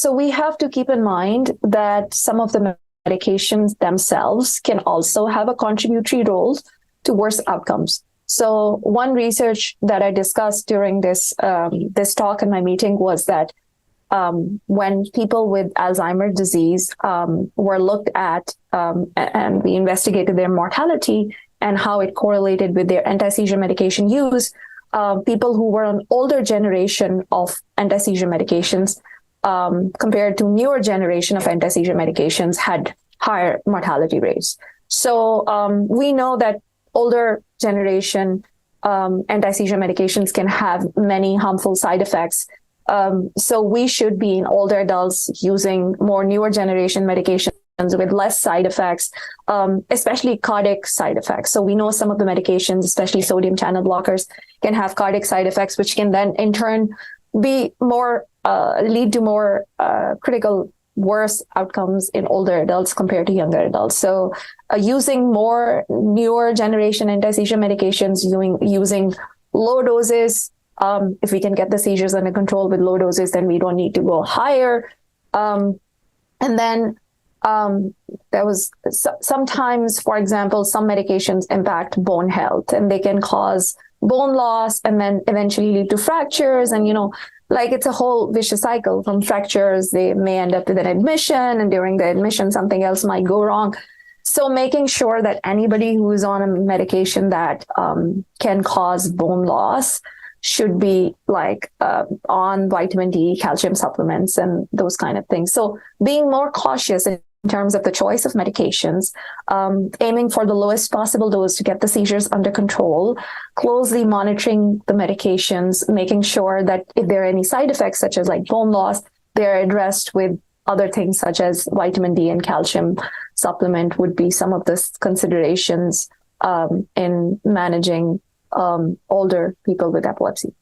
So we have to keep in mind that some of the medications themselves can also have a contributory role to worse outcomes. So one research that I discussed during this talk in my meeting was that when people with Alzheimer's disease were looked at and we investigated their mortality and how it correlated with their anti-seizure medication use, people who were on older generation of anti-seizure medications compared to newer generation of anti-seizure medications had higher mortality rates. So we know that older generation anti-seizure medications can have many harmful side effects. So we should be in older adults using more newer generation medications with less side effects, especially cardiac side effects. So we know some of the medications, especially sodium channel blockers, can have cardiac side effects, which can then in turn be more lead to more critical, worse outcomes in older adults compared to younger adults. So using more newer generation anti-seizure medications, using low doses, if we can get the seizures under control with low doses, then we don't need to go higher. And then there was sometimes, for example, some medications impact bone health and they can cause bone loss and then eventually lead to fractures. And, like it's a whole vicious cycle. From fractures, they may end up with an admission, and during the admission, something else might go wrong. So making sure that anybody who is on a medication that can cause bone loss should be on vitamin D, calcium supplements, and those kind of things. So being more cautious in terms of the choice of medications, aiming for the lowest possible dose to get the seizures under control, closely monitoring the medications, making sure that if there are any side effects, such as like bone loss, they're addressed with other things such as vitamin D and calcium supplement would be some of the considerations in managing older people with epilepsy.